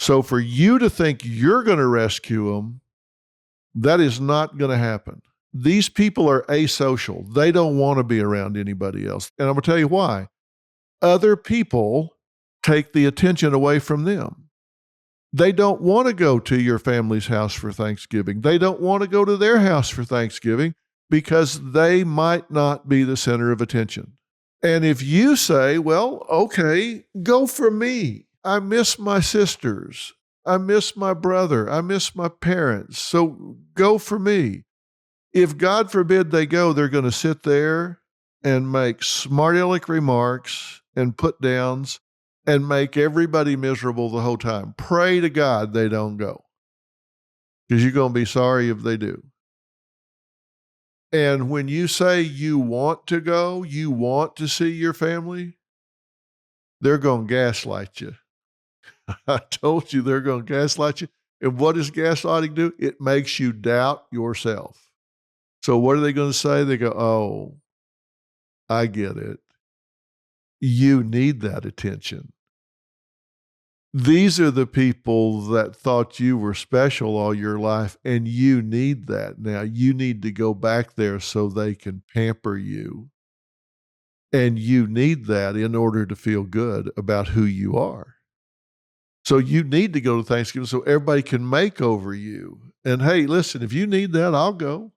So for you to think you're going to rescue them, that is not going to happen. These people are asocial. They don't want to be around anybody else. And I'm going to tell you why. Other people take the attention away from them. They don't want to go to your family's house for Thanksgiving. They don't want to go to their house for Thanksgiving because they might not be the center of attention. And if you say, well, okay, go for me. I miss my sisters. I miss my brother. I miss my parents. So go for me. If God forbid they go, they're going to sit there and make smart aleck remarks and put downs and make everybody miserable the whole time. Pray to God they don't go, because you're going to be sorry if they do. And when you say you want to go, you want to see your family, they're going to gaslight you. I told you they're going to gaslight you. And what does gaslighting do? It makes you doubt yourself. So what are they going to say? They go, oh, I get it. You need that attention. These are the people that thought you were special all your life, and you need that now. You need to go back there so they can pamper you. And you need that in order to feel good about who you are. So you need to go to Thanksgiving so everybody can make over you. And hey, listen, if you need that, I'll go.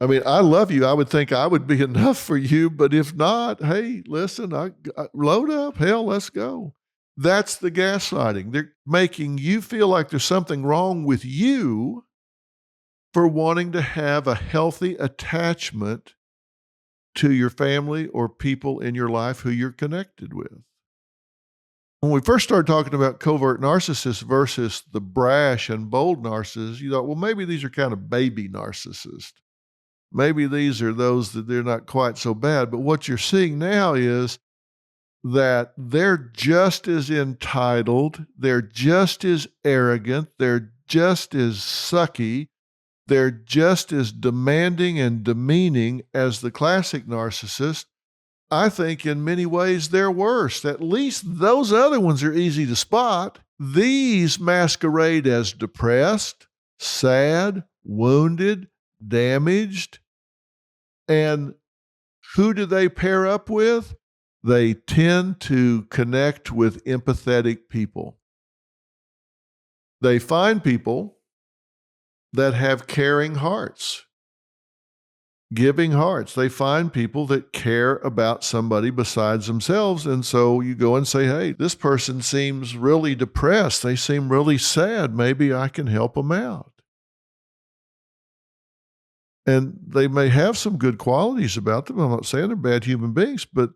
I mean, I love you. I would think I would be enough for you, but if not, hey, listen, I load up. Hell, let's go. That's the gaslighting. They're making you feel like there's something wrong with you for wanting to have a healthy attachment to your family or people in your life who you're connected with. When we first started talking about covert narcissists versus the brash and bold narcissists, you thought, well, maybe these are kind of baby narcissists. Maybe these are those that they're not quite so bad. But what you're seeing now is that they're just as entitled, they're just as arrogant, they're just as sucky, they're just as demanding and demeaning as the classic narcissist. I think in many ways they're worse. At least those other ones are easy to spot. These masquerade as depressed, sad, wounded, damaged. And who do they pair up with? They tend to connect with empathetic people. They find people that have caring hearts, giving hearts. They find people that care about somebody besides themselves. And so you go and say, hey, this person seems really depressed. They seem really sad. Maybe I can help them out. And they may have some good qualities about them. I'm not saying they're bad human beings, but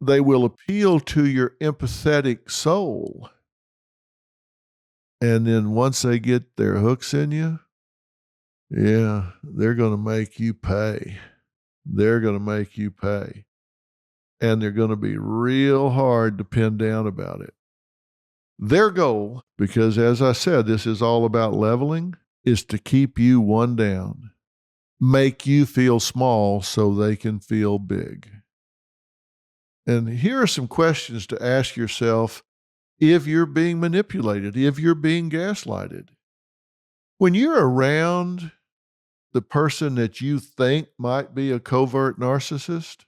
they will appeal to your empathetic soul. And then once they get their hooks in you, yeah, they're going to make you pay. They're going to make you pay. And they're going to be real hard to pin down about it. Their goal, because as I said, this is all about leveling, is to keep you one down, make you feel small so they can feel big. And here are some questions to ask yourself if you're being manipulated, if you're being gaslighted. When you're around the person that you think might be a covert narcissist,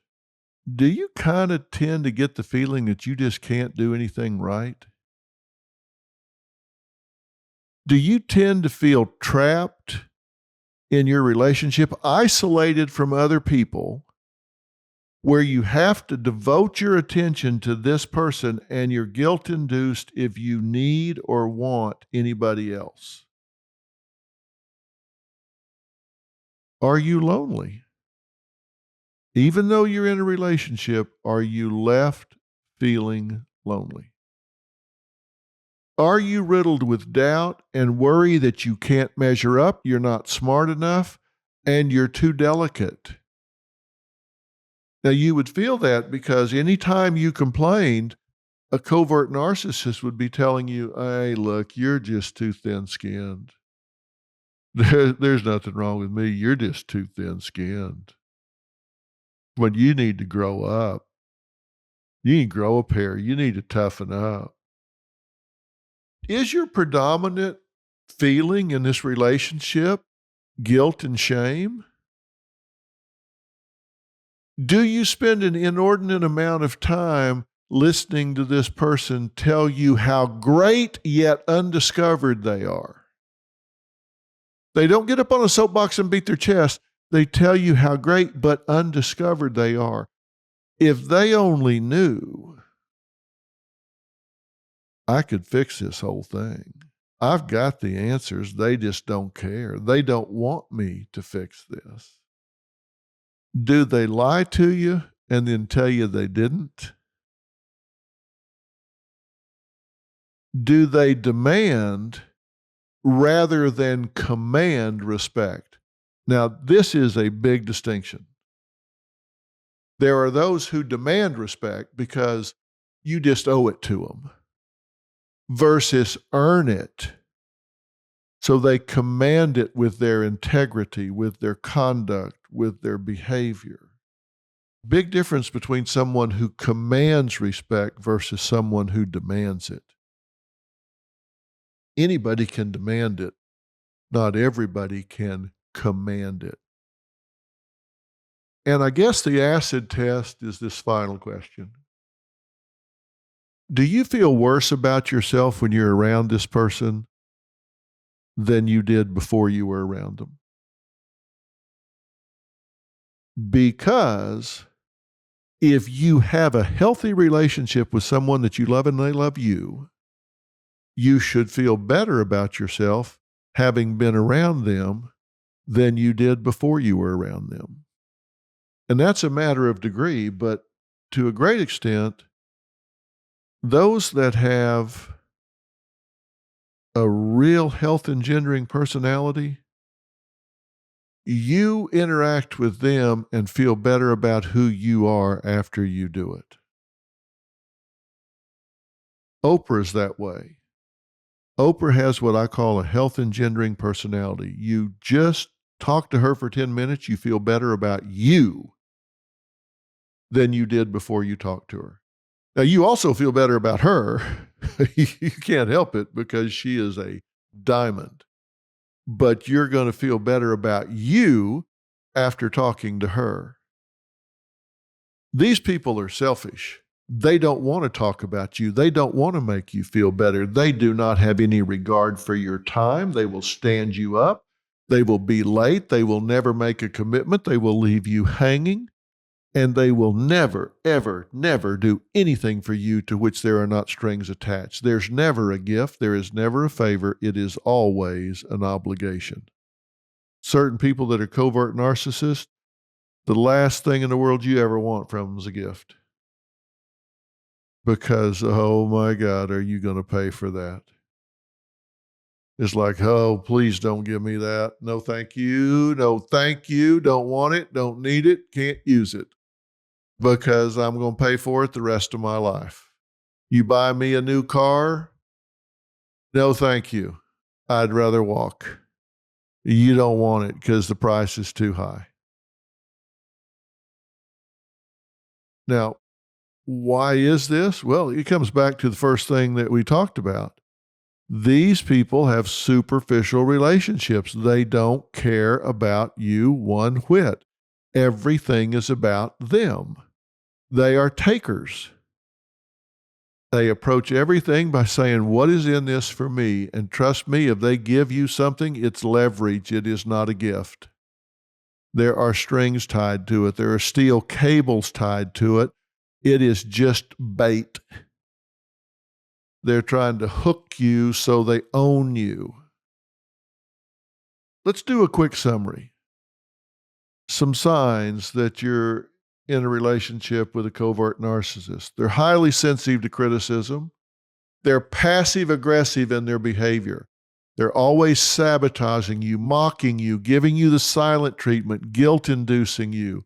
do you kind of tend to get the feeling that you just can't do anything right? Do you tend to feel trapped in your relationship, isolated from other people, where you have to devote your attention to this person and you're guilt-induced if you need or want anybody else? Are you lonely? Even though you're in a relationship, are you left feeling lonely? Are you riddled with doubt and worry that you can't measure up, you're not smart enough, and you're too delicate? Now, you would feel that because anytime you complained, a covert narcissist would be telling you, hey, look, you're just too thin-skinned. There's nothing wrong with me. You're just too thin-skinned. When you need to grow up, you need to grow a pair. You need to toughen up. Is your predominant feeling in this relationship guilt and shame? Do you spend an inordinate amount of time listening to this person tell you how great yet undiscovered they are? They don't get up on a soapbox and beat their chest. They tell you how great but undiscovered they are. If they only knew, I could fix this whole thing. I've got the answers. They just don't care. They don't want me to fix this. Do they lie to you and then tell you they didn't? Do they demand rather than command respect? Now, this is a big distinction. There are those who demand respect because you just owe it to them versus earn it. So they command it with their integrity, with their conduct, with their behavior. Big difference between someone who commands respect versus someone who demands it. Anybody can demand it. Not everybody can command it. And I guess the acid test is this final question. Do you feel worse about yourself when you're around this person than you did before you were around them? Because if you have a healthy relationship with someone that you love and they love you, you should feel better about yourself having been around them than you did before you were around them. And that's a matter of degree, but to a great extent, those that have a real health engendering personality, you interact with them and feel better about who you are after you do it. Oprah's that way. Oprah has what I call a health engendering personality. You just talk to her for 10 minutes, you feel better about you than you did before you talked to her. Now, you also feel better about her. You can't help it because she is a diamond. But you're going to feel better about you after talking to her. These people are selfish. They don't want to talk about you. They don't want to make you feel better. They do not have any regard for your time. They will stand you up. They will be late. They will never make a commitment. They will leave you hanging. And they will never, ever, never do anything for you to which there are not strings attached. There's never a gift. There is never a favor. It is always an obligation. Certain people that are covert narcissists, the last thing in the world you ever want from them is a gift. Because, oh my God, are you going to pay for that? It's like, oh, please don't give me that. No, thank you. No, thank you. Don't want it. Don't need it. Can't use it. Because I'm going to pay for it the rest of my life. You buy me a new car? No, thank you. I'd rather walk. You don't want it because the price is too high. Now, why is this? Well, it comes back to the first thing that we talked about. These people have superficial relationships. They don't care about you one whit. Everything is about them. They are takers. They approach everything by saying, what is in this for me? And trust me, if they give you something, it's leverage. It is not a gift. There are strings tied to it. There are steel cables tied to it. It is just bait. They're trying to hook you so they own you. Let's do a quick summary. Some signs that you're in a relationship with a covert narcissist. They're highly sensitive to criticism. They're passive aggressive in their behavior. They're always sabotaging you, mocking you, giving you the silent treatment, guilt-inducing you.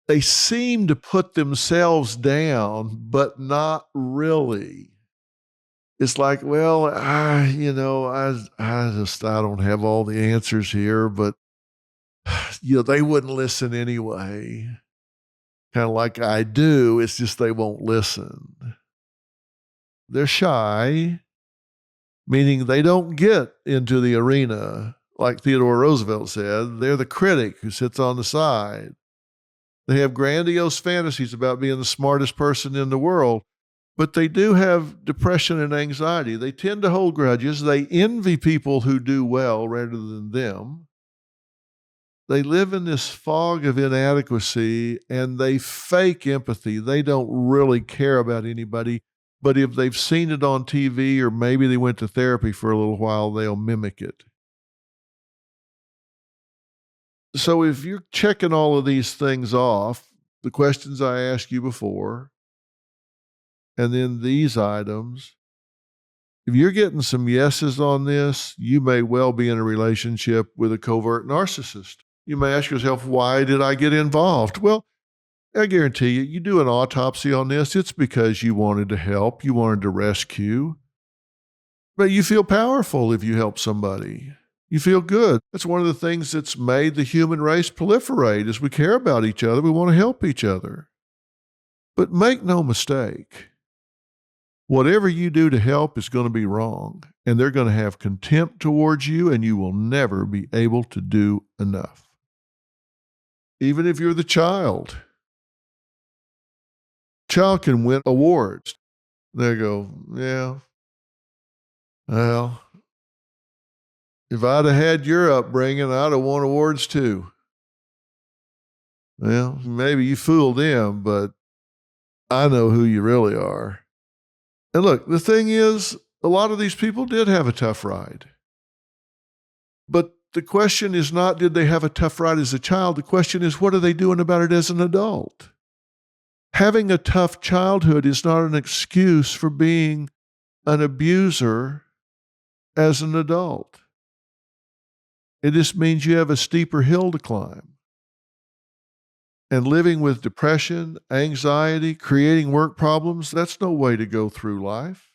They seem to put themselves down, but not really. It's like, well, I don't have all the answers here, but they wouldn't listen anyway. Kind of like I do, it's just they won't listen. They're shy. meaning they don't get into the arena. Like Theodore Roosevelt said, they're the critic who sits on the side. They have grandiose fantasies about being the smartest person in the world, but they do have depression and anxiety. They tend to hold grudges. They envy people who do well rather than them. They live in this fog of inadequacy, and they fake empathy. They don't really care about anybody, but if they've seen it on TV or maybe they went to therapy for a little while, they'll mimic it. So if you're checking all of these things off, the questions I asked you before, and then these items, if you're getting some yeses on this, you may well be in a relationship with a covert narcissist. You may ask yourself, why did I get involved? Well, I guarantee you, you do an autopsy on this, it's because you wanted to help, you wanted to rescue. But you feel powerful if you help somebody. You feel good. That's one of the things that's made the human race proliferate is we care about each other. We want to help each other. But make no mistake, whatever you do to help is going to be wrong, and they're going to have contempt towards you, and you will never be able to do enough. Even if you're the child. Child can win awards. They go, yeah, well, if I'd have had your upbringing, I'd have won awards too. Well, maybe you fooled them, but I know who you really are. And look, the thing is, a lot of these people did have a tough ride. But the question is not, did they have a tough ride as a child? The question is, what are they doing about it as an adult? Having a tough childhood is not an excuse for being an abuser as an adult. It just means you have a steeper hill to climb. And living with depression, anxiety, creating work problems, that's no way to go through life.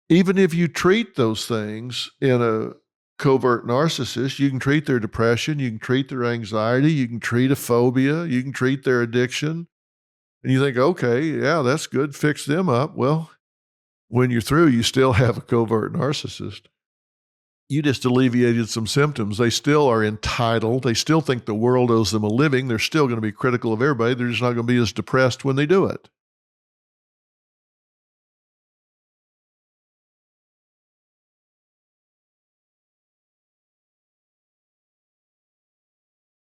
Even if you treat those things in a covert narcissist, you can treat their depression, you can treat their anxiety, you can treat a phobia, you can treat their addiction. And you think, okay, yeah, that's good, fix them up. Well, when you're through, you still have a covert narcissist. You just alleviated some symptoms. They still are entitled. They still think the world owes them a living. They're still going to be critical of everybody. They're just not going to be as depressed when they do it.